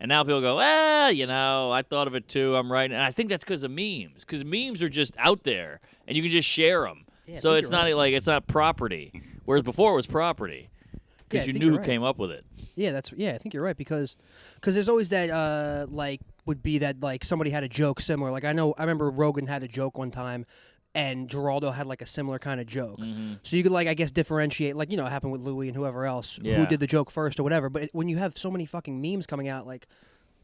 And now people go, I thought of it too. I'm right. And I think that's because of memes. Because memes are just out there, and you can just share them. Yeah, so it's not like it's not property. Whereas before it was property. Because you knew who came up with it. Yeah, I think you're right because there's always that would be that somebody had a joke similar. Like I remember Rogan had a joke one time, and Geraldo had like a similar kind of joke. Mm-hmm. So you could I guess differentiate it happened with Louis and whoever else who did the joke first or whatever. But when you have so many fucking memes coming out like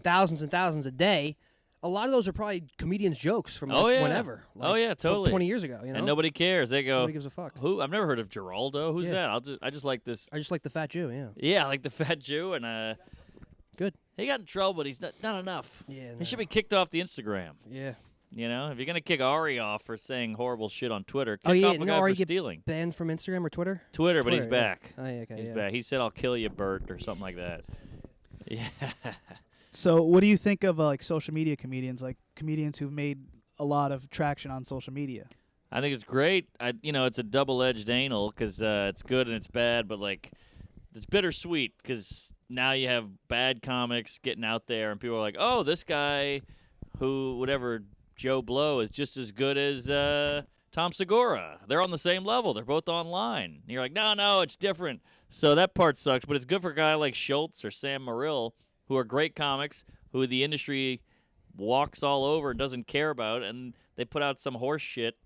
thousands and thousands a day. A lot of those are probably comedians' jokes from whenever. Totally. 20 years ago, And nobody cares. They go, nobody gives a fuck. Who? I've never heard of Geraldo. Who's that? I just like this. I just like the fat Jew, yeah. Yeah, I like the fat Jew, and good. He got in trouble, but he's not enough. Yeah, he should be kicked off the Instagram. Yeah. If you're gonna kick Ari off for saying horrible shit on Twitter, kick off a guy Ari for stealing. Banned from Instagram or Twitter? Twitter, but he's back. Oh, yeah, okay, he's back. He said, "I'll kill you, Bert," or something like that. Yeah. So what do you think of social media comedians, like comedians who've made a lot of traction on social media? I think it's great. It's a double-edged anal because it's good and it's bad, but it's bittersweet because now you have bad comics getting out there and people are like, oh, this guy whatever Joe Blow is just as good as Tom Segura. They're on the same level. They're both online. And you're like, no, it's different. So that part sucks, but it's good for a guy like Schultz or Sam Morrill, who are great comics, who the industry walks all over and doesn't care about, and they put out some horse shit,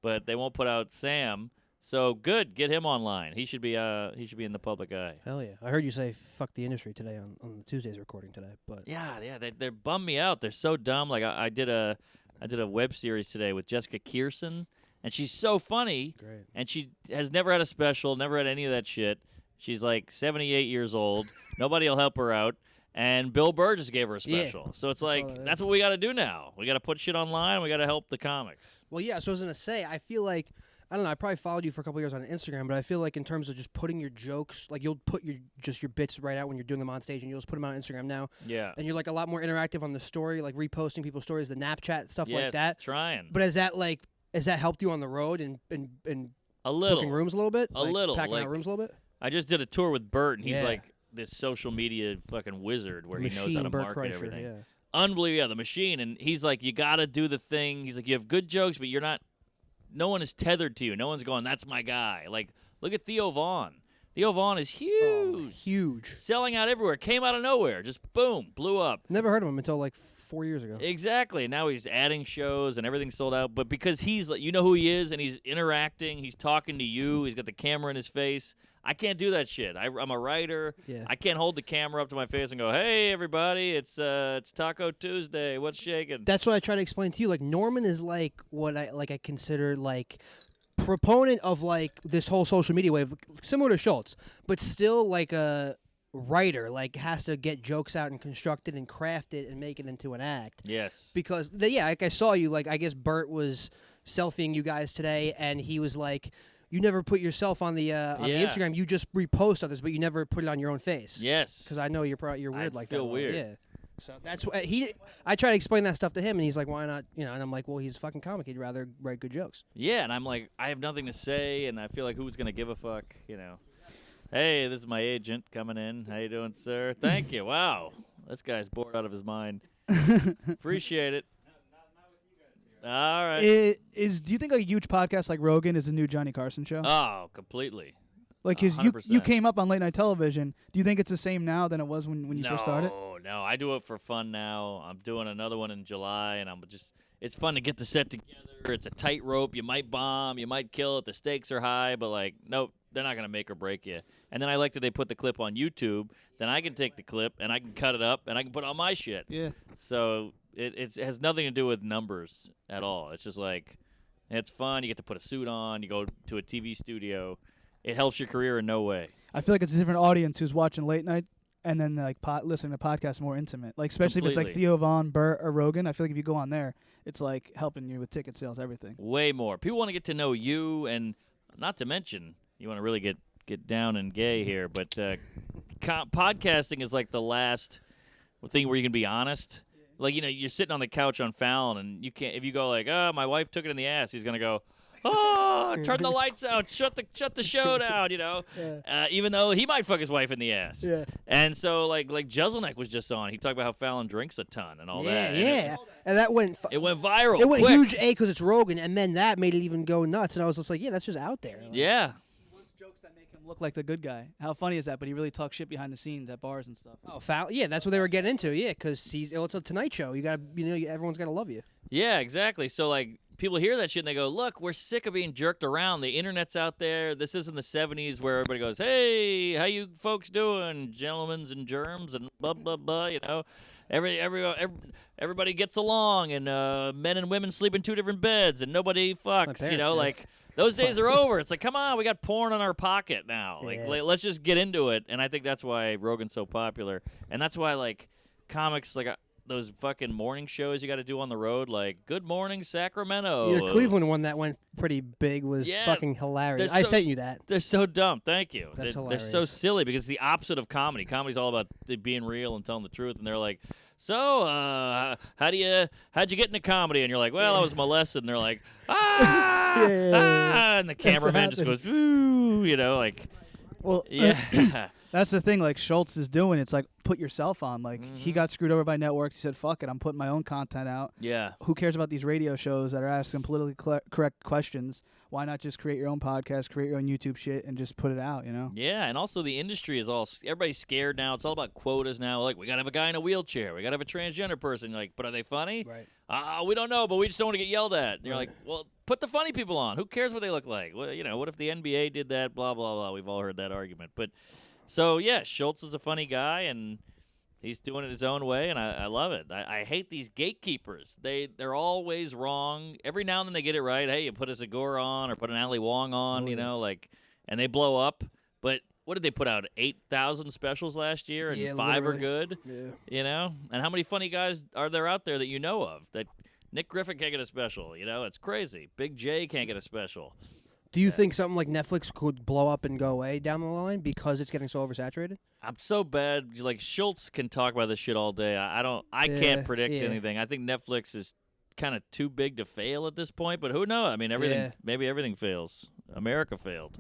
but they won't put out Sam. So good, get him online. He should be in the public eye. Hell yeah! I heard you say "fuck the industry" today on Tuesday's recording today, but yeah, they bum me out. They're so dumb. Like I did a web series today with Jessica Kierson, and she's so funny. Great. And she has never had a special, never had any of that shit. She's like 78 years old. Nobody will help her out. And Bill Burr just gave her a special. So it's that's what we got to do now. We got to put shit online. We got to help the comics. Well, yeah, so I was going to say, I feel like, I don't know, I probably followed you for a couple years on Instagram, but I feel like in terms of just putting your jokes, you'll put your bits right out when you're doing them on stage, and you'll just put them out on Instagram now. Yeah. And you're a lot more interactive on the story, reposting people's stories, the Snapchat, stuff like that. Yes, trying. But has that helped you on the road and a little booking rooms a little bit? A little. Packing out rooms a little bit? I just did a tour with Bert, and he's this social media fucking wizard where he knows how to Bert market Kreischer, everything. Yeah. Unbelievable, yeah, the machine. And he's like, you got to do the thing. He's like, you have good jokes, but no one is tethered to you. No one's going, that's my guy. Look at Theo Vaughn. Theo Vaughn is huge. Oh, huge. Selling out everywhere. Came out of nowhere. Just boom, blew up. Never heard of him until 4 years ago. Exactly. Now he's adding shows and everything's sold out. But because he's who he is and he's interacting, he's talking to you, he's got the camera in his face. I can't do that shit. I'm a writer. Yeah. I can't hold the camera up to my face and go, "Hey, everybody, it's Taco Tuesday. What's shaking?" That's what I try to explain to you. Norman is what I consider proponent of this whole social media wave, similar to Schultz, but still a writer. Has to get jokes out and construct it and craft it and make it into an act. Yes. Because I saw you. I guess Bert was selfieing you guys today, and he was like, you never put yourself on the Instagram. You just repost others, but you never put it on your own face. Yes. Because I know you're weird like that. I feel weird. Yeah. So that's what I try to explain that stuff to him, and he's like, "Why not?" And I'm like, "Well, he's a fucking comic. He'd rather write good jokes." Yeah, and I'm like, I have nothing to say, and I feel like who's gonna give a fuck, Hey, this is my agent coming in. How you doing, sir? Thank you. Wow, this guy's bored out of his mind. Appreciate it. All right. Do you think a huge podcast like Rogan is the new Johnny Carson show? Oh, completely. You came up on late night television. Do you think it's the same now than it was when you first started? No, I do it for fun now. I'm doing another one in July, and it's fun to get the set together. It's a tightrope. You might bomb, you might kill it. The stakes are high, but nope, they're not gonna make or break you. And then I like that they put the clip on YouTube. Then I can take the clip and I can cut it up and I can put on my shit. Yeah. So it has nothing to do with numbers at all. It's just it's fun. You get to put a suit on. You go to a TV studio. It helps your career in no way. I feel like it's a different audience who's watching late night and then listening to podcasts more intimate. Especially if it's like Theo Vaughn, Bert, or Rogan. I feel like if you go on there, it's helping you with ticket sales, everything. Way more. People want to get to know you, and not to mention, you want to really get down and gay here, but podcasting is the last thing where you can be honest. You're sitting on the couch on Fallon, and you can't. If you go oh, my wife took it in the ass, he's gonna go, oh, turn the lights out, shut the show down, you know. Yeah. Even though he might fuck his wife in the ass. Yeah. And so like Jeselnik was just on. He talked about how Fallon drinks a ton and all that. Yeah. And that went. It went viral. It went quick. huge, because it's Rogan, and then that made it even go nuts. And I was just like, yeah, that's just out there. Like, Yeah. Jokes that make him look like the good guy. How funny is that? But he really talks shit behind the scenes at bars and stuff. Oh, yeah, that's what they were getting into. Yeah, because it's a Tonight Show. You got to, everyone's got to love you. Yeah, exactly. So like people hear that shit and they go, "Look, we're sick of being jerked around. The internet's out there. This isn't the '70s where everybody goes, "Hey, how you folks doing, gentlemen's and germs and blah blah blah." You know, everybody gets along, and men and women sleep in 2 different beds, and nobody fucks. You know, like those days are over. It's like, come on, we got porn in our pocket now. Like, let's just get into it. And I think that's why Rogan's so popular, and that's why like comics like. Those fucking morning shows you got to do on the road, like Good Morning Sacramento. The Cleveland one that went pretty big was fucking hilarious. I sent you that. They're so dumb. Thank you. That's they're hilarious. so silly because it's the opposite of comedy. Comedy's all about being real and telling the truth. And they're like, so how'd you get into comedy? And you're like, well, I was molested. And they're like, and the cameraman just goes, ooh, you know, like, well, yeah. That's the thing, like Schultz is doing. It's like, put yourself on. Like, he got screwed over by networks. He said, fuck it, I'm putting my own content out. Yeah. Who cares about these radio shows that are asking politically correct questions? Why not just create your own podcast, create your own YouTube shit, and just put it out, you know? Yeah, and also the industry is everybody's scared now. It's all about quotas now. Like, we got to have a guy in a wheelchair. We got to have a transgender person. You're like, but are they funny? Right. We don't know, but we just don't want to get yelled at. And you're like, well, put the funny people on. Who cares what they look like? Well, you know, what if the NBA did that? Blah, blah, blah. We've all heard that argument. But so, yeah, Schultz is a funny guy, and he's doing it his own way, and I love it. I hate these gatekeepers. They're always wrong. Every now and then they get it right. Hey, you put a Zagor on or put an Ali Wong on, you know, like, and they blow up. But what did they put out? 8,000 specials last year, and 5 are good? Yeah. You know? And how many funny guys are there out there that you know of? That Nick Griffin can't get a special, you know? It's crazy. Big J can't get a special. Do you think something like Netflix could blow up and go away down the line because it's getting so oversaturated? I'm so bad. Like Schultz can talk about this shit all day. I can't predict anything. I think Netflix is kind of too big to fail at this point. But who knows? I mean, maybe everything fails. America failed.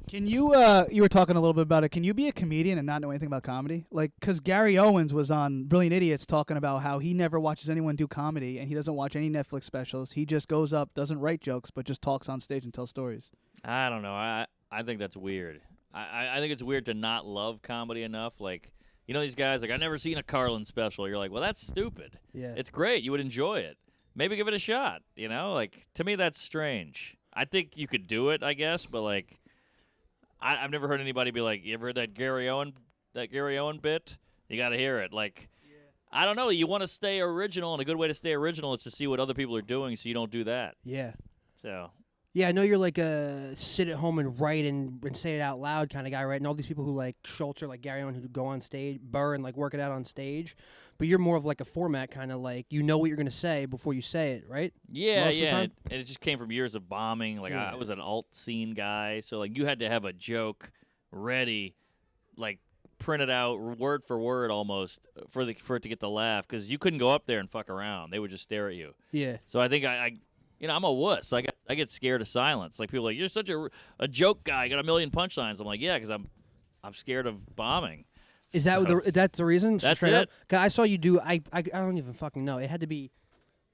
Can you? You were talking a little bit about it. Can you be a comedian and not know anything about comedy? Like, because Gary Owens was on Brilliant Idiots talking about how he never watches anyone do comedy and he doesn't watch any Netflix specials. He just goes up, doesn't write jokes, but just talks on stage and tells stories. I don't know. I think that's weird. I think it's weird to not love comedy enough. Like, you know, these guys, like, I've never seen a Carlin special. You're like, well, that's stupid. Yeah. It's great. You would enjoy it. Maybe give it a shot, you know? Like, to me, that's strange. I think you could do it, I guess, but, like, I've never heard anybody be like, you ever heard that Gary Owen bit? You got to hear it. Like, I don't know. You want to stay original, and a good way to stay original is to see what other people are doing so you don't do that. Yeah. So. Yeah, I know you're like a sit at home and write and say it out loud kind of guy, right? And all these people who like Schultz or like Gary Owen who go on stage, Burr, and like work it out on stage. But you're more of like a format kind of like you know what you're going to say before you say it, right? Yeah, Most of the yeah. time? And it just came from years of bombing. Like I was an alt scene guy, so like you had to have a joke ready, like printed out word for word almost for it to get the laugh because you couldn't go up there and fuck around. They would just stare at you. Yeah. So I think I'm a wuss. I get scared of silence. Like people are like, you're such a joke guy. You got a million punchlines. I'm like, yeah, because I'm scared of bombing. Is that's the reason? That's Straight it. Up? 'Cause I saw you do. I don't even fucking know. It had to be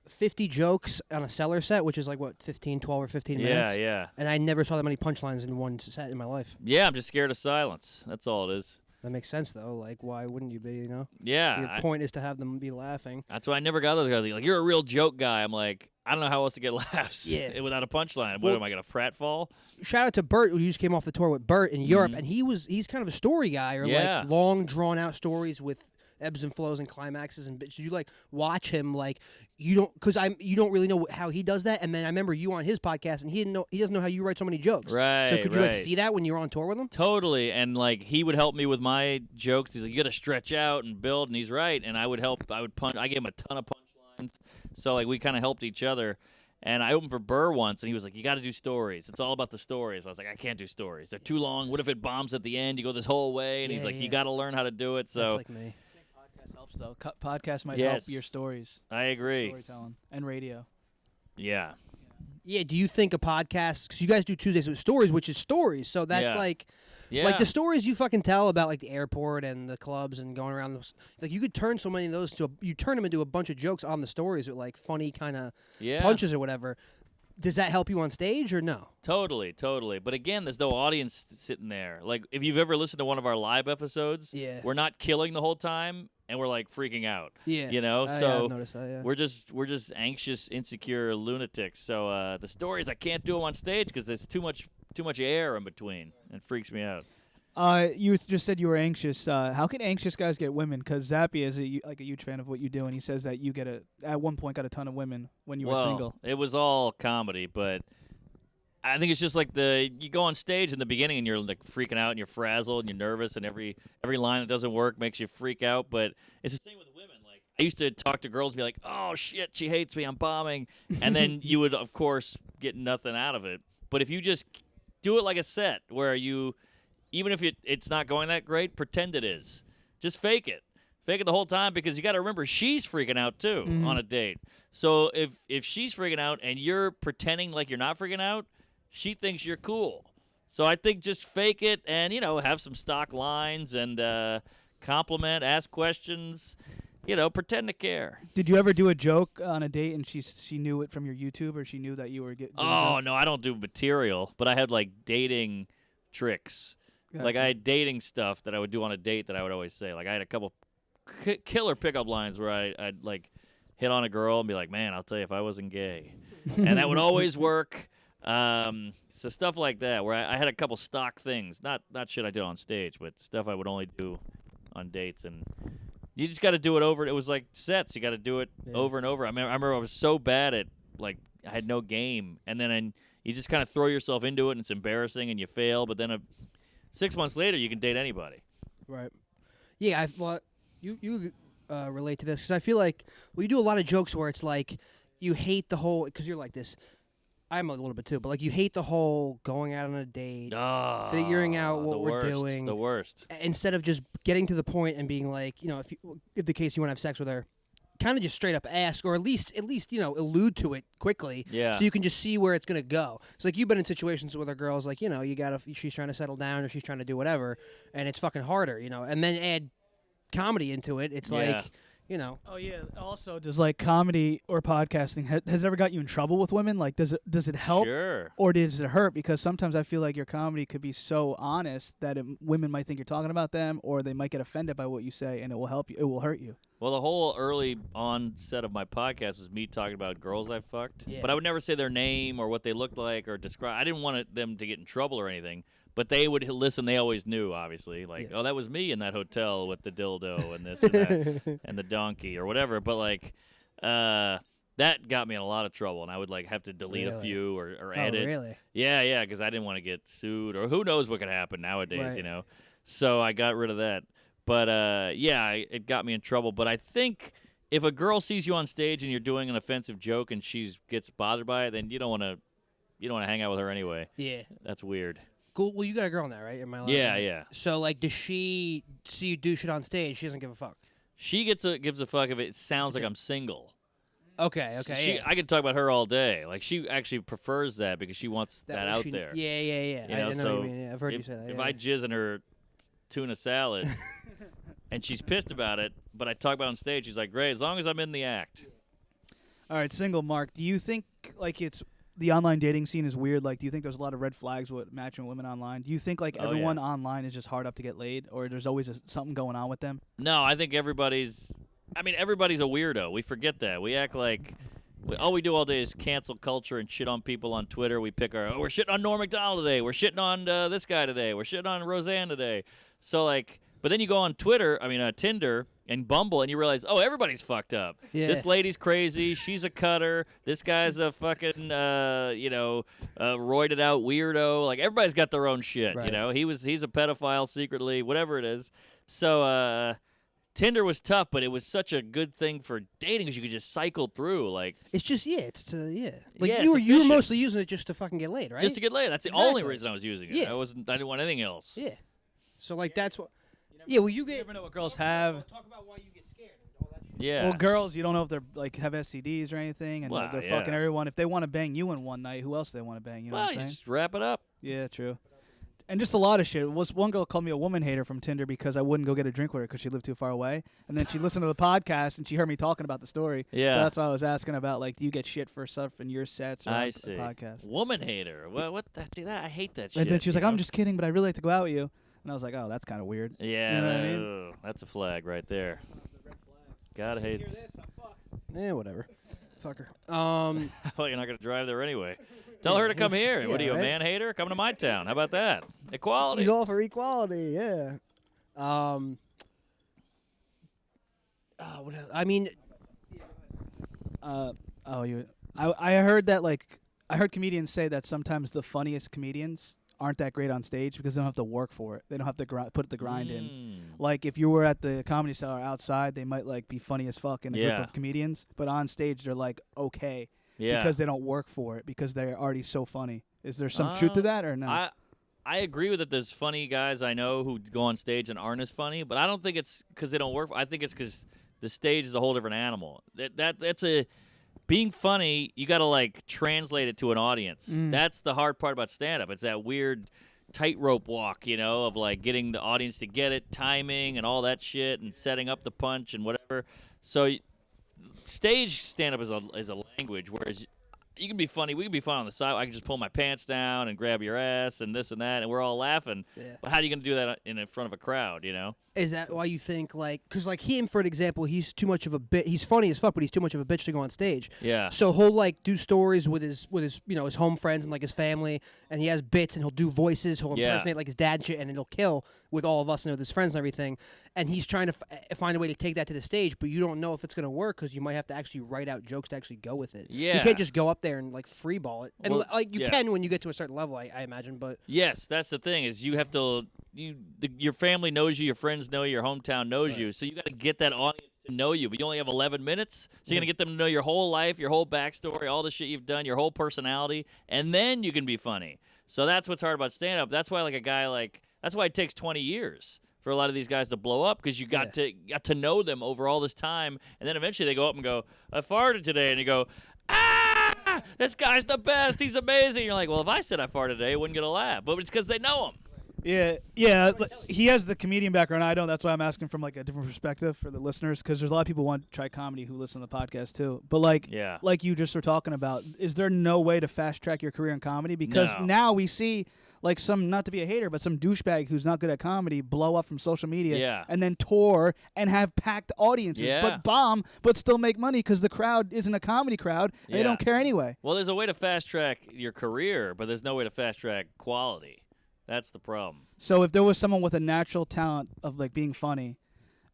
50 jokes on a cellar set, which is like what 12 or 15 minutes. Yeah. And I never saw that many punchlines in one set in my life. Yeah, I'm just scared of silence. That's all it is. That makes sense though. Like, why wouldn't you be? You know. Yeah. Your point is to have them be laughing. That's why I never got those guys. Like, you're a real joke guy. I'm like, I don't know how else to get laughs. Yeah. Without a punchline. Well, What am I gonna pratfall? Shout out to Bert, who just came off the tour with Bert in Europe, and he's kind of a story guy, or like long drawn out stories with ebbs and flows and climaxes and bits. You like watch him like you don't really know how he does that. And then I remember you on his podcast, and he doesn't know how you write so many jokes. Right. So could you like see that when you were on tour with him? Totally. And like he would help me with my jokes. He's like, you got to stretch out and build, and he's right. And I would punch. I gave him a ton of punchlines. So like we kind of helped each other. And I opened for Burr once, and he was like, you got to do stories. It's all about the stories. I was like, I can't do stories. They're too long. What if it bombs at the end? You go this whole way. And he's like, you got to learn how to do it. So that's like me. Podcast helps though. Podcast might help your stories. I agree. Storytelling and radio. Yeah. Yeah, do you think a podcast, because you guys do Tuesdays with Stories, which is stories, so that's Yeah. like Yeah. the stories you fucking tell about like the airport and the clubs and going around those, like you could turn so many of those you turn them into a bunch of jokes on the stories with like funny kind of yeah. punches or whatever. Does that help you on stage or no? Totally. But again, there's no audience sitting there. Like, if you've ever listened to one of our live episodes, Yeah. we're not killing the whole time, and we're like freaking out. Yeah. You know, Yeah, so I've noticed that, yeah. we're just anxious, insecure lunatics. So the stories, I can't do them on stage because there's too much air in between. It freaks me out. You just said you were anxious. How can anxious guys get women? Because Zappy is a huge fan of what you do, and he says that you at one point got a ton of women when you were single. It was all comedy, but I think it's just like you go on stage in the beginning and you're like freaking out and you're frazzled and you're nervous and every line that doesn't work makes you freak out. But it's the same with women. Like, I used to talk to girls and be like, "Oh shit, she hates me, I'm bombing," and then you would of course get nothing out of it. But if you just do it like a set where even if it's not going that great, pretend it is. Just fake it. Fake it the whole time, because you got to remember she's freaking out too on a date. So if she's freaking out and you're pretending like you're not freaking out, she thinks you're cool. So I think just fake it and, have some stock lines and compliment, ask questions, pretend to care. Did you ever do a joke on a date and she knew it from your YouTube, or she knew that you were getting? Oh, no, I don't do material, but I had like dating tricks. Gotcha. Like, I had dating stuff that I would do on a date that I would always say. Like, I had a couple killer pickup lines where I'd like hit on a girl and be like, "Man, I'll tell you if I wasn't gay," and that would always work. So stuff like that, where I had a couple stock things, not shit I did on stage, but stuff I would only do on dates, and you just got to do it over. It was like sets; you got to do it over and over. I remember I was so bad at, like, I had no game, and then you just kind of throw yourself into it, and it's embarrassing, and you fail, but then 6 months later, you can date anybody. Right. Yeah, you relate to this, because I feel like you do a lot of jokes where it's like you hate the whole, because you're like this. I'm a little bit too, but like you hate the whole going out on a date, figuring out what we're doing. The worst. Instead of just getting to the point and being like, if the case you want to have sex with her, kind of just straight up ask, or at least allude to it quickly, so you can just see where it's gonna go. It's like you've been in situations with a girl's like, she's trying to settle down or she's trying to do whatever, and it's fucking harder, and then add comedy into it. It's like, Oh yeah. Also, does like comedy or podcasting has it ever got you in trouble with women? Like, does it help, Sure. or does it hurt? Because sometimes I feel like your comedy could be so honest that women might think you're talking about them, or they might get offended by what you say, and it will help you. It will hurt you. Well, the whole early onset of my podcast was me talking about girls I fucked. Yeah. But I would never say their name or what they looked like or describe. I didn't want them to get in trouble or anything. But they would listen. They always knew, obviously. Like, oh, that was me in that hotel with the dildo and this and that and the donkey or whatever. But, like, that got me in a lot of trouble. And I would, like, have to delete a few or edit. Oh, really? Yeah, because I didn't want to get sued. Or who knows what could happen nowadays, Right. So I got rid of that. But, it got me in trouble. But I think if a girl sees you on stage and you're doing an offensive joke and she gets bothered by it, then you don't want to hang out with her anyway. Yeah. That's weird. Cool. Well, you got a girl now, right? Am I allowed Yeah, to- yeah. So, like, does she see you do shit on stage? She doesn't give a fuck. She gives a fuck if it sounds like I'm single. Okay. Yeah. I could talk about her all day. Like, she actually prefers that because she wants that way out she- there. Yeah. I know so what you mean. Yeah, I've heard you if, say that. if yeah. I jizz in her tuna salad and she's pissed about it, but I talk about it on stage, she's like, "Great, as long as I'm in the act." All right, single Mark. Do you think like the online dating scene is weird? Like, do you think there's a lot of red flags with matching women online? Do you think like everyone online is just hard up to get laid, or there's always something going on with them? No, I think everybody's a weirdo. We forget that. We act like all we do all day is cancel culture and shit on people on Twitter. We pick we're shitting on Norm Macdonald today. We're shitting on this guy today. We're shitting on Roseanne today. So, like, but then you go on Tinder and Bumble, and you realize, oh, everybody's fucked up. Yeah. This lady's crazy. She's a cutter. This guy's a fucking, roided out weirdo. Like, everybody's got their own shit. Right. He's a pedophile secretly, whatever it is. So, Tinder was tough, but it was such a good thing for dating because you could just cycle through, like. It's just Like Yeah, you it's were efficient. mostly using it just to fucking get laid, right? Just to get laid. That's the only Exactly. reason I was using it. Yeah. I didn't want anything else. Yeah. So like that's what. Yeah. Well, you You never know what girls have. Talk about why you get scared and all that shit. Yeah. Well, girls, you don't know if they're like have STDs or anything, and Well, they're yeah. fucking everyone. If they want to bang you in one night, who else do they want to bang? You know Well, what I'm you saying? just wrap it up. Yeah, true. And just a lot of shit. One girl called me a woman hater from Tinder because I wouldn't go get a drink with her because she lived too far away. And then she listened to the podcast and she heard me talking about the story. Yeah. So that's why I was asking about, like, do you get shit for stuff in your sets or on I the see. podcast? Woman hater. What? See that? I hate that shit. And then she was you like, know? I'm just kidding, but I really like to go out with you. And I was like, oh, that's kind of weird. Yeah. You know what I mean? That's a flag right there. God hates. Yeah, whatever. Fuck her. Well, you're not gonna drive there anyway. Tell her to come here. Yeah, What are you, a right? man hater? Come to my town. How about that? Equality. He's all for equality, yeah. What else? I mean, I heard that, like, I heard comedians say that sometimes the funniest comedians aren't that great on stage because they don't have to work for it. They don't have to put the grind in. Like, if you were at the Comedy Cellar outside, they might, like, be funny as fuck in a Yeah. group of comedians. But on stage, they're, like, okay. Yeah. Because they don't work for it because they're already so funny. Is there some truth to that or no? I agree with it. There's funny guys I know who go on stage and aren't as funny, but I don't think it's because they don't work. I think it's because the stage is a whole different animal. That's a being funny. You got to like translate it to an audience. That's the hard part about stand-up. It's that weird tightrope walk, you know, of like getting the audience to get it, timing and all that shit, and setting up the punch and whatever. So stage stand-up is a language, whereas you can be funny. We can be fun on the side. I can just pull my pants down and grab your ass and this and that, and we're all laughing. Yeah. But how are you going to do that in front of a crowd, you know? is that why you think, like, because, like, him, for an example, he's too much of a bit. He's funny as fuck, but he's too much of a bitch to go on stage. Yeah. So he'll, like, do stories with his his home friends and, like, his family, and he has bits, and he'll do voices. He'll Yeah. impersonate, like, his dad and shit, and it'll kill with all of us and with his friends and everything. And he's trying to find a way to take that to the stage, but you don't know if it's going to work because you might have to actually write out jokes to actually go with it. Yeah. You can't just go up there and, like, freeball it. And, Well, like, you yeah. can when you get to a certain level, I imagine, but... Yes, that's the thing is you have to your family knows you, your friends know you, your hometown knows you, so you got to get that audience to know you. But you only have 11 minutes, so you're gonna get them to know your whole life, your whole backstory, all the shit you've done, your whole personality, and then you can be funny. So that's what's hard about stand-up. That's why that's why it takes 20 years for a lot of these guys to blow up because you got to know them over all this time, and then eventually they go up and go, "I farted today," and you go, "Ah, this guy's the best. He's amazing." And you're like, well, if I said I farted today, I wouldn't get a laugh, but it's because they know him. Yeah. He has the comedian background. I don't. That's why I'm asking from like a different perspective for the listeners, because there's a lot of people who want to try comedy who listen to the podcast too. But like you just were talking about, is there no way to fast track your career in comedy? Because No. now we see like some, not to be a hater, but some douchebag who's not good at comedy blow up from social media and then tour and have packed audiences, but bomb, but still make money because the crowd isn't a comedy crowd and they don't care anyway. Well, there's a way to fast track your career, but there's no way to fast track quality. That's the problem. So if there was someone with a natural talent of like being funny,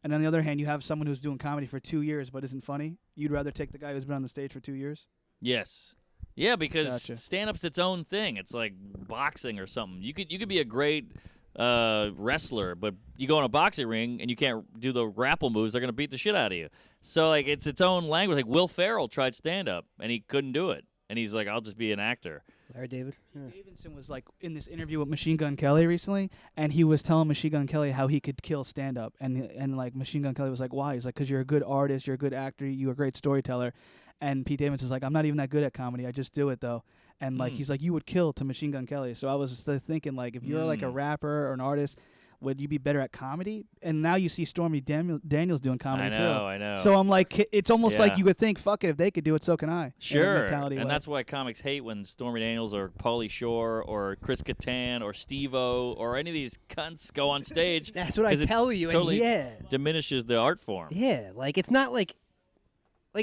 and on the other hand you have someone who's doing comedy for 2 years but isn't funny, you'd rather take the guy who's been on the stage for 2 years? Yes. Yeah, because Gotcha. stand-up's its own thing. It's like boxing or something. You could be a great wrestler, but you go in a boxing ring and you can't do the grapple moves, they're going to beat the shit out of you. So like it's its own language. Like Will Ferrell tried stand-up and he couldn't do it. And he's like, I'll just be an actor. Larry David. Davidson was like in this interview with Machine Gun Kelly recently, and he was telling Machine Gun Kelly how he could kill stand-up, and like Machine Gun Kelly was like, why? He's like, because you're a good artist, you're a good actor, you're a great storyteller. And Pete Davidson's like, I'm not even that good at comedy, I just do it though. And like he's like, you would kill to Machine Gun Kelly. So I was just thinking, like, if you're like a rapper or an artist, would you be better at comedy? And now you see Stormy Daniels doing comedy too. I know. So I'm like, it's almost like you would think, fuck it, if they could do it, so can I. Sure, and and that's why comics hate when Stormy Daniels or Pauly Shore or Chris Kattan or Steve-O or any of these cunts go on stage. That's what I 'cause it tell you. Totally and diminishes the art form. Yeah, like it's not like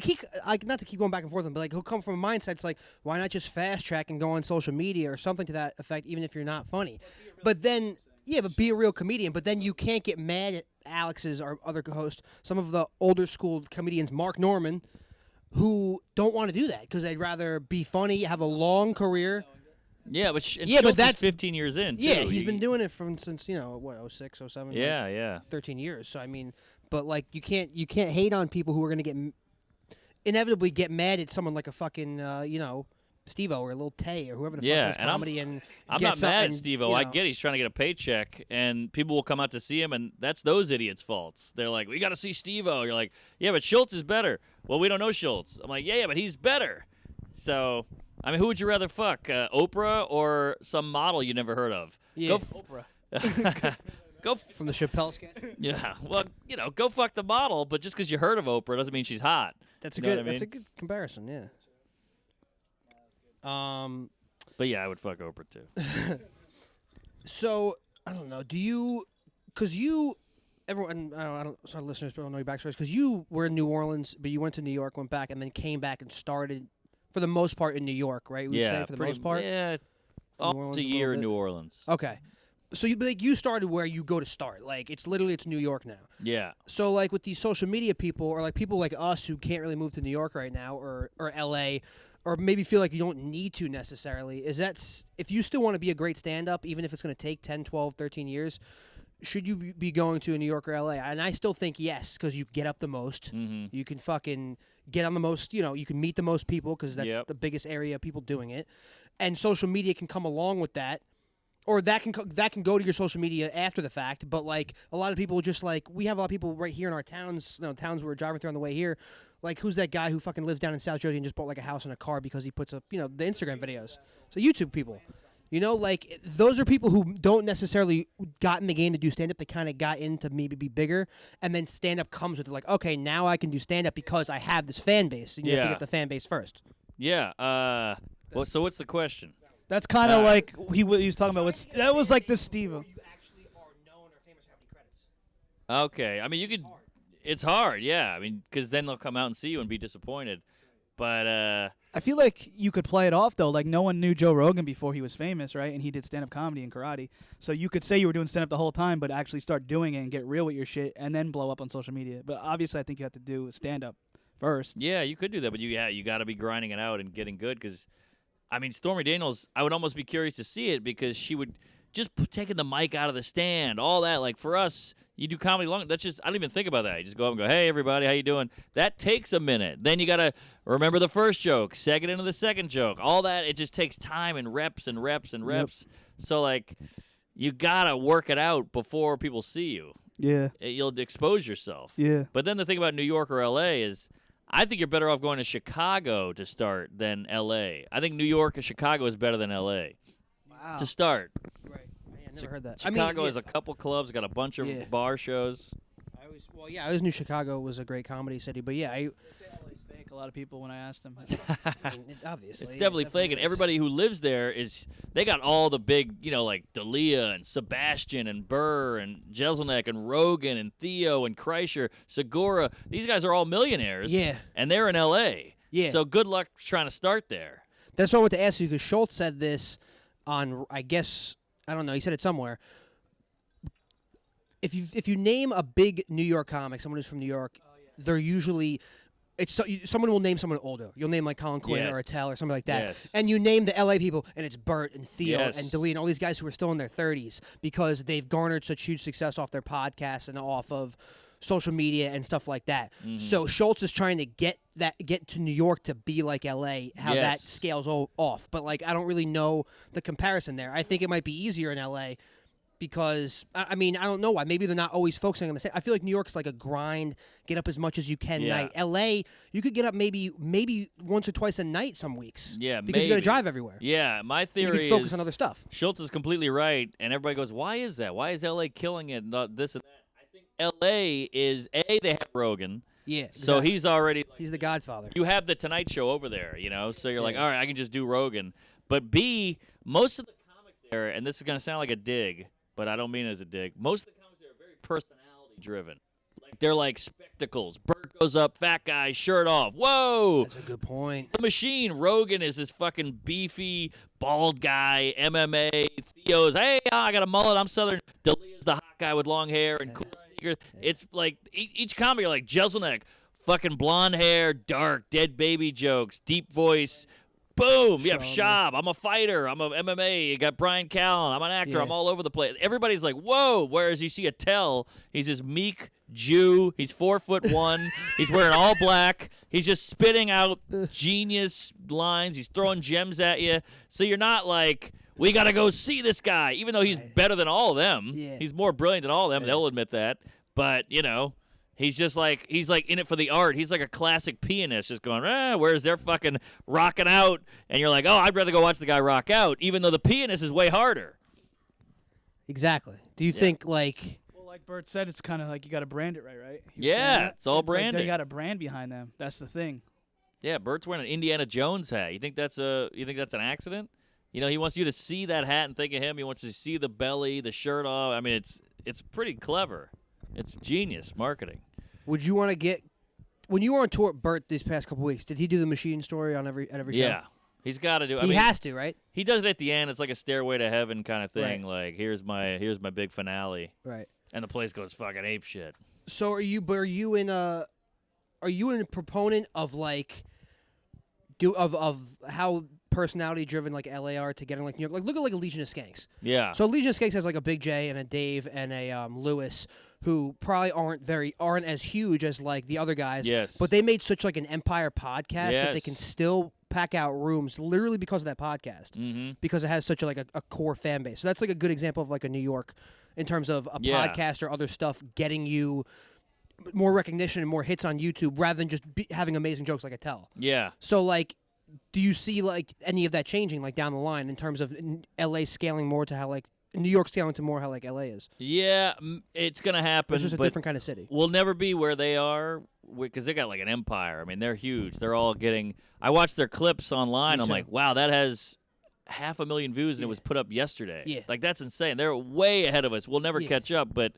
he like not to keep going back and forth, but like he'll come from a mindset. It's like, why not just fast track and go on social media or something to that effect, even if you're not funny. But then, but be a real comedian. But then you can't get mad at Alex's, our other co-host, some of the older school comedians, Mark Norman, who don't want to do that because they'd rather be funny, have a long career. Yeah, but but that's 15 years in. Too. Yeah, he's been doing it since 06, 07. Yeah. 13 years. So I mean, but like you can't hate on people who are going to inevitably get mad at someone like a fucking Steve-O or Lil Tay or whoever the Yeah, fuck does and comedy and I'm gets not up mad and, at Steve-O. you I know, get he's trying to get a paycheck, and people will come out to see him, and that's those idiots' faults. They're like, we got to see Steve-O. You're like, yeah, but Schultz is better. Well, we don't know Schultz. I'm like, yeah, but he's better. So, I mean, who would you rather fuck, Oprah or some model you never heard of? Yeah. Oprah. Go from the Chappelle sketch. Yeah, well, go fuck the model, but just because you heard of Oprah doesn't mean she's hot. That's You a know good. what I That's a mean? good comparison. Yeah. But yeah, I would fuck Oprah too. So I don't know. Do you? Because you, everyone, I don't. Some listeners don't know your backstories. Because you were in New Orleans, but you went to New York, went back, and then came back and started, for the most part, in New York, right? We'd say for the most part. Yeah, New almost Orleans a a little year in bit. New Orleans. Okay. So you started where you go to start. Like it's literally New York now. Yeah. So like with these social media people or like people like us who can't really move to New York right now or LA or maybe feel like you don't need to necessarily, if you still want to be a great stand-up, even if it's going to take 10, 12, 13 years, should you be going to a New York or LA? And I still think yes, because you get up the most. Mm-hmm. You can fucking get on the most, you can meet the most people because that's Yep. the biggest area of people doing it. And social media can come along with that. Or that can go to your social media after the fact, but like a lot of people just like we have a lot of people right here in our towns, towns we're driving through on the way here. Like who's that guy who fucking lives down in South Jersey and just bought like a house and a car because he puts up the Instagram videos. So YouTube people, like those are people who don't necessarily got in the game to do stand up. They kind of got in to maybe be bigger, and then stand up comes with it. Like okay, now I can do stand up because I have this fan base. And you have to Yeah. get the fan base first. Yeah. Well, so what's the question? That's kind of like he was talking about. That was like the Steve. You actually are known or famous or have any credits. Okay. I mean, you could. It's hard. Yeah. I mean, because then they'll come out and see you and be disappointed. But I feel like you could play it off though. Like no one knew Joe Rogan before he was famous, right? And he did stand-up comedy and karate. So you could say you were doing stand-up the whole time, but actually start doing it and get real with your shit, and then blow up on social media. But obviously, I think you have to do stand-up first. yeah, you could do that. But you got to be grinding it out and getting good. Because, I mean, Stormy Daniels, I would almost be curious to see it because she would just taking the mic out of the stand, all that. Like for us, you do comedy long. That's just I don't even think about that. You just go up and go, "Hey, everybody, how you doing?" That takes a minute. Then you gotta remember the first joke, second into the second joke, all that. It just takes time and reps and reps and reps. So like, you gotta work it out before people see you. Yeah. You'll expose yourself. Yeah. But then the thing about New York or LA is, I think you're better off going to Chicago to start than LA. I think New York or Chicago is better than LA Wow. to start. Right. I never heard that. Chicago has a couple clubs, got a bunch of Yeah. bar shows. I always knew Chicago was a great comedy city, but yeah, They say LA's fake. A lot of people when I asked them. obviously. It's yeah, definitely fake, and is. everybody who lives there they got all the big, like D'Elia and Sebastian and Burr and Jeselnik and Rogan and Theo and Kreischer, Segura. These guys are all millionaires. Yeah. And they're in L.A. Yeah. So good luck trying to start there. That's what I want to ask you because Schultz said this on, I guess, I don't know, he said it somewhere. If you name a big New York comic, someone who's from New York, they're usually someone will name someone older. You'll name like Colin Quinn Yes. or Attell or something like that. Yes. And you name the LA people, and it's Bert and Theo Yes. and D'Elia and all these guys who are still in their 30s because they've garnered such huge success off their podcasts and off of social media and stuff like that. Mm-hmm. So Schultz is trying to get to New York to be like LA, how that Yes. scales off. But like I don't really know the comparison there. I think it might be easier in LA because I mean I don't know why. Maybe they're not always focusing on the same. I feel like New York's like a grind, get up as much as you can Yeah. night. LA, you could get up maybe once or twice a night some weeks. Yeah, because you got to maybe. drive everywhere. Yeah, my You theory can focus is on other stuff. Schultz is completely right, and everybody goes, "Why is that? Why is L.A. killing it? Not this and that." I think L.A. is they have Rogan, Yeah. so exactly. he's already. he's the Godfather. You have the Tonight Show over there, so you're like, Yeah. all right, I can just do Rogan. But B, most of the comics there, and this is gonna sound like a dig, but I don't mean it as a dig. Most of the comics there are very personality driven. Like they're like spectacles. Bert goes up, fat guy, shirt off. Whoa! That's a good point. The Machine, Rogan is this fucking beefy, bald guy, MMA. Theo's, hey, I got a mullet, I'm Southern. D'Elia's the hot guy with long hair and cool sneakers. It's like, each comic, you're like, Jeselnik, fucking blonde hair, dark, dead baby jokes, deep voice. Boom! You have Shab. I'm a fighter. I'm a MMA. You got Brian Callen. I'm an actor. Yeah. I'm all over the place. Everybody's like, whoa. Whereas you see Attell, he's this meek Jew. He's 4'1". He's wearing all black. He's just spitting out genius lines. He's throwing gems at you. So you're not like, we got to go see this guy, even though he's better than all of them. Yeah. He's more brilliant than all of them. They'll admit that. But, he's just like, in it for the art. He's like a classic pianist just going, where's they're fucking rocking out? And you're like, oh, I'd rather go watch the guy rock out, even though the pianist is way harder. Exactly. Do you think, like... Well, like Bert said, it's kind of like you got to brand it right? It's all like branding. they got a brand behind them. That's the thing. Yeah, Bert's wearing an Indiana Jones hat. You think that's an accident? He wants you to see that hat and think of him. He wants to see the belly, the shirt off. I mean, it's pretty clever. It's genius marketing. Would you want to get... When you were on tour, Bert, these past couple weeks, did he do the machine story on every show? Yeah. He's got to do it. He has to, right? He does it at the end. It's like a Stairway to Heaven kind of thing. Right. Like, here's my big finale. Right. And the place goes fucking ape shit. So are you a proponent of like of how personality driven like LA are to getting like New York? Like look at like a Legion of Skanks. Yeah. So Legion of Skanks has like a Big J and a Dave and a Lewis who probably aren't as huge as like the other guys. Yes. But they made such like an empire podcast that they Yes. can still pack out rooms literally because of that podcast. Mm-hmm. Because it has such a core fan base. So that's like a good example of like a New York in terms of a podcast or other stuff getting you more recognition and more hits on YouTube rather than just having amazing jokes like Attell. Yeah. So like, do you see like any of that changing like down the line in terms of LA scaling more to how like New York scaling to more how like LA is? Yeah, it's gonna happen. It's just a different kind of city. We'll never be where they are because they got like an empire. I mean, they're huge. They're all getting. I watched their clips online. Me I'm too. like, wow, that has 500,000 views and it was put up yesterday. Yeah. Like that's insane. They're way ahead of us. We'll never catch up. But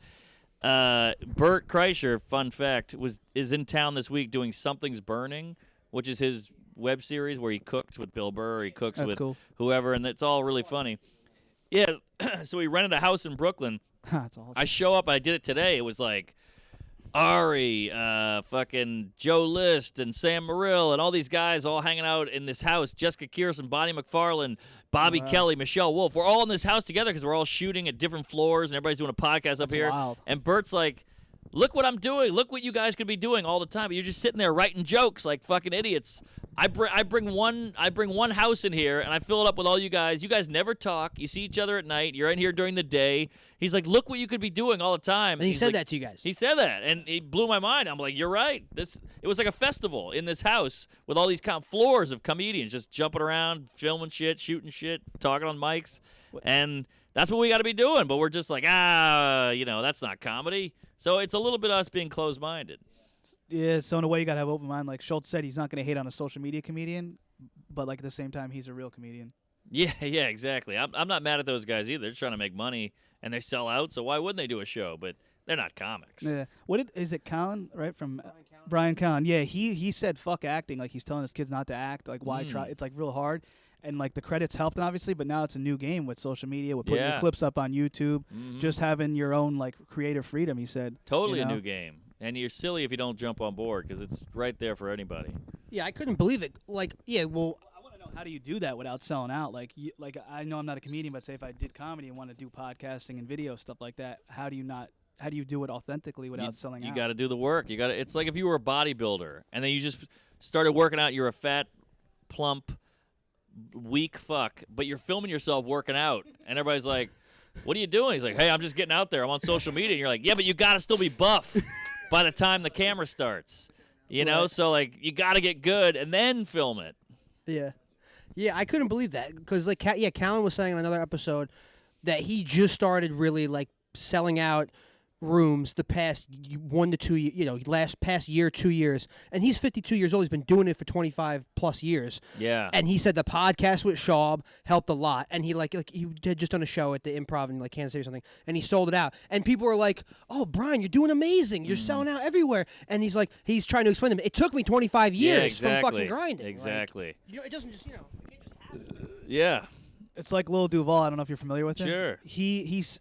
Bert Kreischer, fun fact, is in town this week doing Something's Burning, which is his web series where he cooks with Bill Burr. He cooks with whoever, and it's all really funny. Yeah, so we rented a house in Brooklyn. That's awesome. I show up. I did it today. It was like Ari, fucking Joe List, and Sam Morrill, and all these guys all hanging out in this house. Jessica Kearson, Bonnie McFarlane, Bobby Kelly, Michelle Wolf. We're all in this house together because we're all shooting at different floors, and everybody's doing a podcast up here. Wild. And Bert's like, look what I'm doing. Look what you guys could be doing all the time. But you're just sitting there writing jokes like fucking idiots. I bring one house in here and I fill it up with all you guys. You guys never talk. You see each other at night. You're in here during the day. He's like, look what you could be doing all the time. And he said like, that to you guys. He said that, and it blew my mind. I'm like, you're right. It was like a festival in this house with all these floors of comedians just jumping around, filming shit, shooting shit, talking on mics, and that's what we got to be doing. But we're just like, that's not comedy. So it's a little bit us being closed-minded. Yeah, so in a way you got to have open mind. Like Schultz said, he's not going to hate on a social media comedian, but like at the same time, he's a real comedian. Yeah, exactly. I'm not mad at those guys either. They're trying to make money, and they sell out, so why wouldn't they do a show? But they're not comics. Yeah. Is it Cowan, right? From Brian Cowan. Yeah, he said fuck acting. Like he's telling his kids not to act. Like why try? It's like real hard. And like the credits helped, obviously, but now it's a new game with social media, with putting your clips up on YouTube, just having your own like creative freedom. He said Totally a new game. And you're silly if you don't jump on board because it's right there for anybody. Yeah, I couldn't believe it. Like, yeah, well, I want to know, how do you do that without selling out? Like I know I'm not a comedian, but say if I did comedy and want to do podcasting and video stuff like that, how do you do it authentically without selling out? You got to do the work. It's like if you were a bodybuilder and then you just started working out. You're a fat, plump, weak fuck, but you're filming yourself working out, and everybody's like, "What are you doing?" He's like, "Hey, I'm just getting out there. I'm on social media." And you're like, "Yeah, but you got to still be buff by the time the camera starts." You know, so like you got to get good and then film it. Yeah, I couldn't believe that because like Callan was saying in another episode that he just started really like selling out rooms the past 1 to 2 years, past year, 2 years, and he's 52 years old. He's been doing it for 25 plus years. Yeah. And he said the podcast with Schaub helped a lot, and he he had just done a show at the Improv in like Kansas City or something, and he sold it out, and people were like, "Oh, Brian, you're doing amazing. You're selling out everywhere." And he's like, he's trying to explain to them, it took me 25 years from fucking grinding. Exactly. Like, it doesn't just it can't just happen. Yeah. It's like Lil Duval. I don't know if you're familiar with him. Sure. He's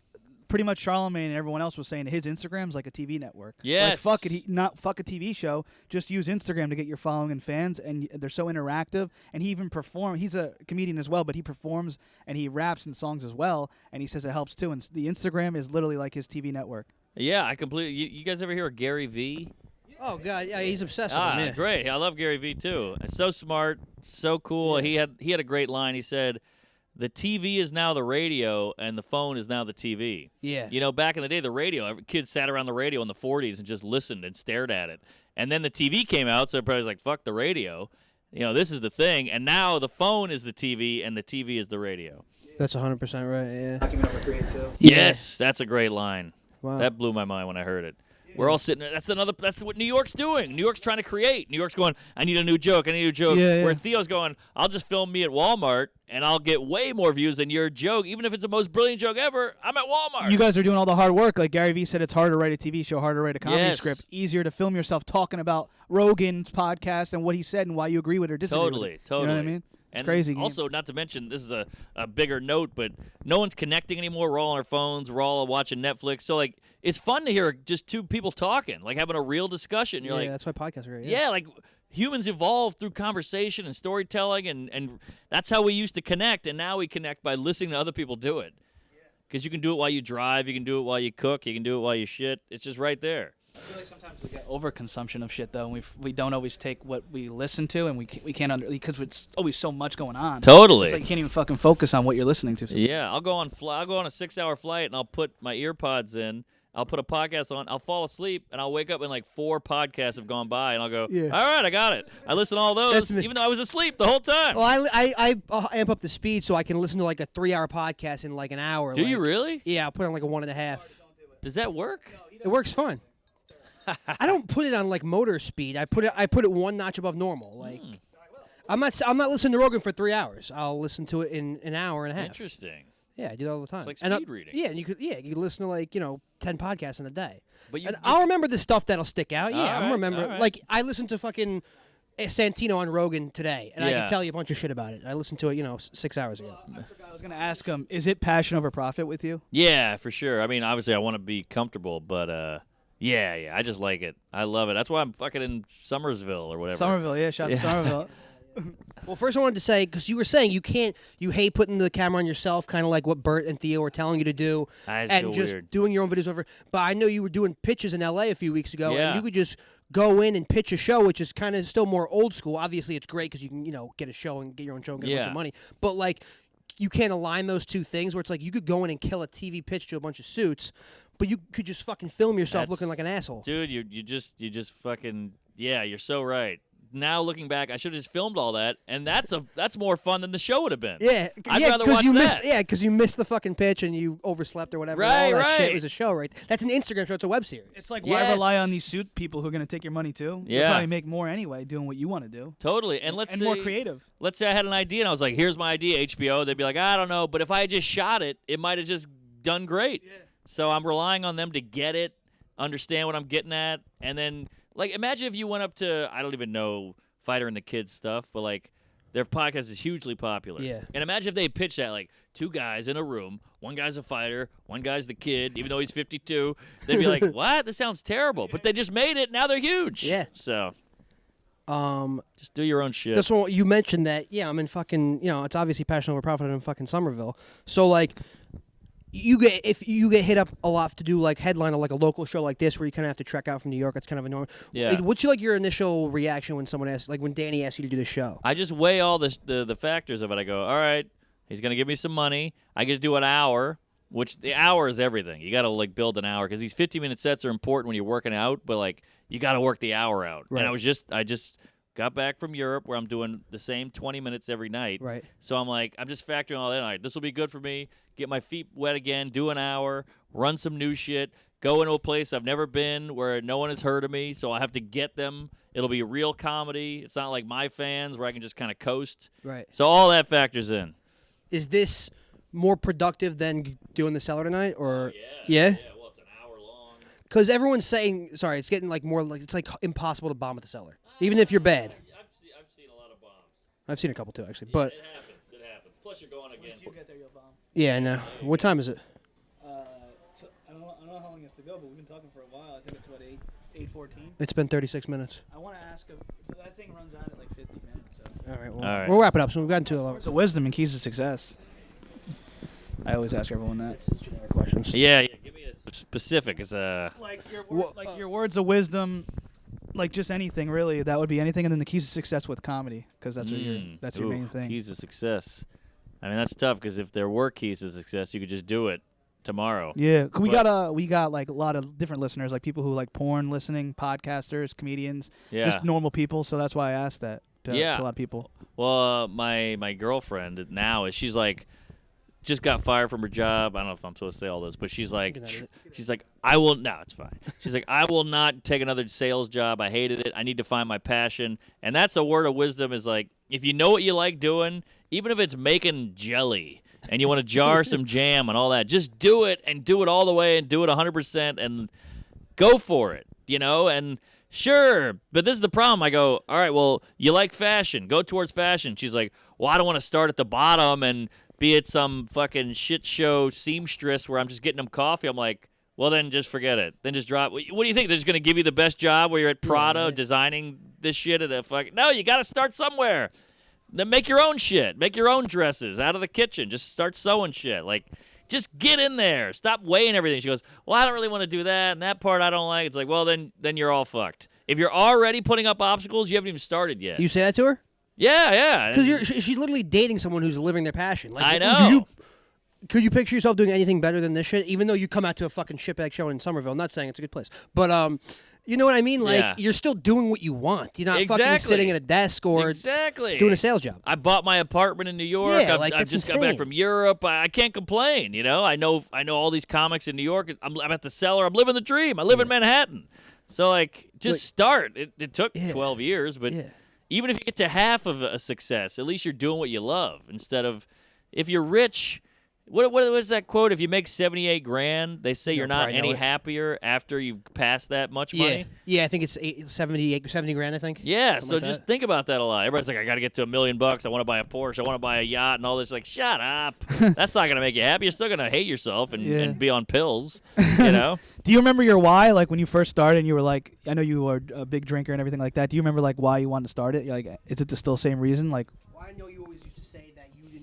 pretty much Charlamagne and everyone else was saying his Instagram's like a TV network. Yes. Like fuck it, fuck a TV show. Just use Instagram to get your following and fans, and they're so interactive. And he even he's a comedian as well, but he performs and he raps in songs as well. And he says it helps too. And the Instagram is literally like his TV network. Yeah, I completely. You guys ever hear of Gary V? Oh God, yeah, he's obsessed with him. Yeah. Great. I love Gary Vee too. So smart, so cool. Yeah. He had a great line. He said, "The TV is now the radio, and the phone is now the TV." Yeah. You know, back in the day, the radio, every kid sat around the radio in the 40s and just listened and stared at it. And then the TV came out, so everybody's like, "Fuck the radio." You know, this is the thing. And now the phone is the TV, and the TV is the radio. That's 100% right. Yeah. Document number 3 and 2. Yes, that's a great line. Wow. That blew my mind when I heard it. We're all sitting there. That's what New York's doing. New York's trying to create. New York's going, I need a new joke. I need a new joke. Yeah, yeah. Where Theo's going, I'll just film me at Walmart, and I'll get way more views than your joke. Even if it's the most brilliant joke ever, I'm at Walmart. You guys are doing all the hard work. Like Gary Vee said, it's harder to write a TV show, harder to write a comedy Yes. script, easier to film yourself talking about Rogan's podcast and what he said and why you agree with or disagree with Totally, it. totally. You know what I mean? It's and crazy. game. Also, not to mention, this is a bigger note, but no one's connecting anymore. We're all on our phones. We're all watching Netflix. So, like, it's fun to hear just two people talking, like having a real discussion. You're Yeah, like, that's why podcasts are great. yeah, like humans evolved through conversation and storytelling, and that's how we used to connect. And now we connect by listening to other people do it. Because you can do it while you drive, you can do it while you cook, you can do it while you shit. It's just right there. I feel like sometimes we get overconsumption of shit, though, and we don't always take what we listen to, and we can't because it's always so much going on. Totally. It's like you can't even fucking focus on what you're listening to. Sometimes. Yeah, I'll go on a 6-hour flight, and I'll put my ear pods in. I'll put a podcast on. I'll fall asleep, and I'll wake up and like 4 podcasts have gone by, and I'll go, Yeah. all right, I got it. I listen to all those, That's me. even though I was asleep the whole time. Well, I amp up the speed so I can listen to like a 3-hour podcast in like an hour. Do like, you really? Yeah, I'll put on like a 1.5. Does that work? It works fine. I don't put it on like motor speed. I put it 1 notch above normal. Like I'm not listening to Rogan for 3 hours. I'll listen to it in an hour and a half. Interesting. Yeah, I do that all the time. It's like speed reading. Yeah, and you could listen to like 10 podcasts in a day. But you, And I'll remember the stuff that'll stick out. Yeah, All I'm right, remember. all right. Like I listened to fucking Santino on Rogan today, and I Yeah. can tell you a bunch of shit about it. I listened to it, 6 hours ago. I forgot I was going to ask him, is it passion over profit with you? yeah, for sure. I mean, obviously, I want to be comfortable, but yeah, I just like it. I love it. That's why I'm fucking in Summersville or whatever. Somerville, yeah, shout out to Somerville. Well, first I wanted to say, because you were saying you hate putting the camera on yourself, kind of like what Bert and Theo were telling you to do, That's and so just weird. doing your own videos over. But I know you were doing pitches in L.A. a few weeks ago, Yeah. and you could just go in and pitch a show, which is kind of still more old school. Obviously, it's great because you can get a show and get your own show and get a bunch Yeah. of money. But like, you can't align those two things where it's like you could go in and kill a TV pitch to a bunch of suits, but you could just fucking film yourself That's- looking like an asshole. Dude, you just fucking, yeah, you're so right. Now looking back, I should have just filmed all that, and that's more fun than the show would have been. Yeah, I'd yeah, rather because watch you that. missed. Yeah, because you missed the fucking pitch and you overslept or whatever. and Right, all that shit right. was a show, right? That's an Instagram show. It's a web series. It's like, why rely Yes. on these suit people who are going to take your money, too? You'll Yeah. probably make more anyway doing what you want to do. Totally. And let's And say more creative. Let's say I had an idea and I was like, "Here's my idea, HBO." They'd be like, "I don't know," but if I had just shot it, it might have just done great. Yeah. So I'm relying on them to get it, understand what I'm getting at, and then like imagine if you went up to I don't even know Fighter and the Kids stuff, but like their podcast is hugely popular. Yeah. And imagine if they pitched that like 2 guys in a room, one guy's a fighter, one guy's the kid, even though he's 52. They'd be like, "What? This sounds terrible." But they just made it. Now they're huge. Yeah. So Um, just do your own shit. that's what you mentioned. That I'm in fucking. It's obviously passion over profit in fucking Somerville. So like, if you get hit up a lot to do like headline of like a local show like this where you kind of have to trek out from New York, it's kind of annoying. Yeah. Like, what's your initial reaction when someone asks, like when Danny asked you to do the show? I just weigh all the factors of it. I go, all right, he's gonna give me some money. I get to do an hour, which the hour is everything. You got to like build an hour because these 15-minute sets are important when you're working out, but like you got to work the hour out. Right. And I just got back from Europe where I'm doing the same 20 minutes every night. Right. So I'm like, I'm just factoring all that in. Like, this will be good for me. Get my feet wet again. Do an hour. Run some new shit. Go into a place I've never been where no one has heard of me. So I have to get them. It'll be real comedy. It's not like my fans where I can just kind of coast. Right. So all that factors in. Is this more productive than doing the cellar tonight, or Yeah, well, it's an hour long. Because everyone's saying, sorry, it's getting like more like it's like impossible to bomb at the cellar, even if you're bad. I've seen a lot of bombs. I've seen a couple too, actually. But It happens. Plus, you're going again. You get there, you'll bomb. yeah, I know. What time is it? I don't know how long it has to go, but we've been talking for a while. I think it's what 8:14. It's been 36 minutes. I want to ask him. So that thing runs out at like 50 minutes. So. All right, well, All right. we'll wrap it up. So we've gotten to a lot. It's a wisdom and keys to success. I always ask everyone that. This is generic questions. Yeah. Give me a specific. It's Like Wha- your words of wisdom. like just anything really. That would be anything, and then the keys to success with comedy, because that's what your main thing. Keys to success. I mean, that's tough because if there were keys to success, you could just do it tomorrow. Yeah, we got like a lot of different listeners, like people who like porn listening, podcasters, comedians, just normal people. So that's why I asked that to a lot of people. Well, my girlfriend now she's like, just got fired from her job. I don't know if I'm supposed to say all this, but she's like, I will. No, it's fine. She's like, I will not take another sales job. I hated it. I need to find my passion. And that's a word of wisdom. Is like, if you know what you like doing, even if it's making jelly and you want to jar some jam and all that, just do it and do it all the way and do it 100% and go for it. And sure, but this is the problem. I go, all right, well, you like fashion. Go towards fashion. She's like, well, I don't want to start at the bottom and be it some fucking shit show seamstress where I'm just getting them coffee. I'm like, well, then just forget it. Then just drop. What do you think? They're just going to give you the best job where you're at Prada designing this shit at a fucking... No, you got to start somewhere. Then make your own shit. Make your own dresses out of the kitchen. Just start sewing shit. Like, just get in there. Stop weighing everything. She goes, well, I don't really want to do that, and that part I don't like. It's like, well, then you're all fucked. If you're already putting up obstacles, you haven't even started yet. You say that to her? Yeah. Because she's literally dating someone who's living their passion. Like, I know. Could you picture yourself doing anything better than this shit? Even though you come out to a fucking shitbag show in Somerville. I'm not saying it's a good place. But, you know what I mean? Like, you're still doing what you want. You're not fucking sitting at a desk or doing a sales job. I bought my apartment in New York. Yeah, I just got back from Europe. I can't complain, I know all these comics in New York. I'm at the cellar. I'm living the dream. I live in Manhattan. So, like, just start. It took 12 years, but... Yeah. Even if you get to half of a success, at least you're doing what you love. Instead of, if you're rich, what was that quote? If you make $78,000, they say you're not any happier after you've passed that much money. Yeah, I think it's $70 grand. I think. Yeah, so just think about that a lot. Everybody's like, I got to get to $1 million. I want to buy a Porsche. I want to buy a yacht and all this. Like, shut up. That's not gonna make you happy. You're still gonna hate yourself and be on pills. Do you remember your why? Like when you first started, and you were like, I know you were a big drinker and everything like that. Do you remember like why you wanted to start it? You're like, is it the still same reason? Like, well, I know you always used to say that you had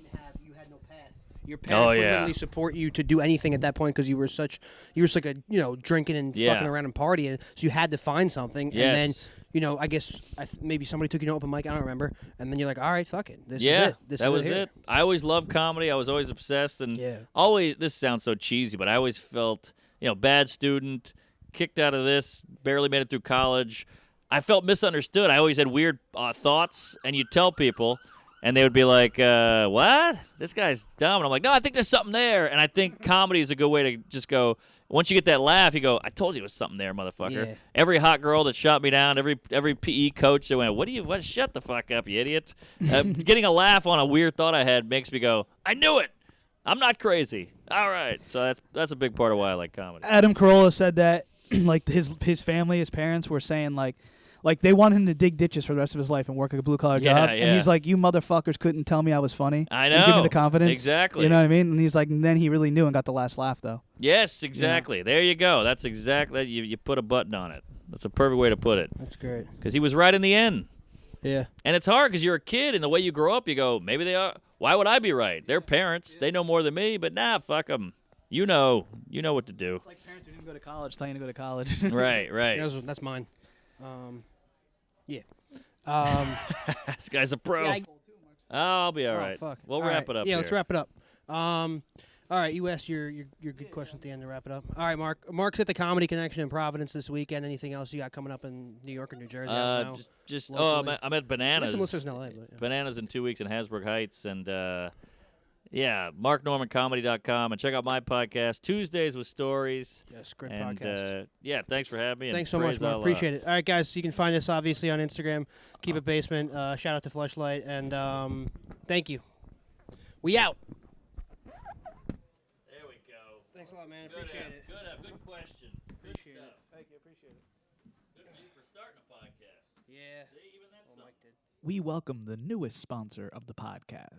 no path. Your parents would literally support you to do anything at that point because you were like a drinking and fucking around and partying. So you had to find something, and then I guess maybe somebody took you to an open mic. I don't remember, and then you're like, all right, fuck it, this is it. That was it. I always loved comedy. I was always obsessed, and always. This sounds so cheesy, but I always felt. Bad student, kicked out of this, barely made it through college. I felt misunderstood. I always had weird thoughts, and you'd tell people, and they would be like, what? This guy's dumb. And I'm like, no, I think there's something there. And I think comedy is a good way to just go, once you get that laugh, you go, I told you it was something there, motherfucker. Yeah. Every hot girl that shot me down, every PE coach that went, shut the fuck up, you idiot. Getting a laugh on a weird thought I had makes me go, I knew it. I'm not crazy. All right. So that's a big part of why I like comedy. Adam Carolla said that like his family, his parents were saying like they want him to dig ditches for the rest of his life and work like a blue collar job. And he's like, you motherfuckers couldn't tell me I was funny. I know. And give me the confidence. Exactly. You know what I mean? And he's like, and then he really knew and got the last laugh though. Yes, exactly. There you go. That's exactly you put a button on it. That's a perfect way to put it. That's great. Because he was right in the end. Yeah. And it's hard because you're a kid, and the way you grow up, you go, maybe they are. Why would I be right? They're parents. They know more than me, but nah, fuck them. You know what to do. It's like parents who didn't go to college telling you to go to college. Right. That's mine. This guy's a pro. Yeah, I'll be all right. Fuck. We'll wrap it up. Yeah, here. let's wrap it up. All right, you asked your good question at the end to wrap it up. All right, Mark. Mark's at the Comedy Connection in Providence this weekend. Anything else you got coming up in New York or New Jersey? I'm at Bananas. Some listeners in LA, but, yeah. Bananas in 2 weeks in Hasbrook Heights, and marknormancomedy.com, and check out my podcast Tuesdays with Stories. Yes, great podcast. Thanks for having me. Thanks so much, Mark. Appreciate it. All right, guys, you can find us obviously on Instagram. Keep It Basement. Shout out to Fleshlight, and thank you. We out. Thanks a lot, man. Appreciate it. Good questions. Good stuff. Thank you. Appreciate it. Good for you for starting a podcast. Yeah. See, even that's We welcome the newest sponsor of the podcast.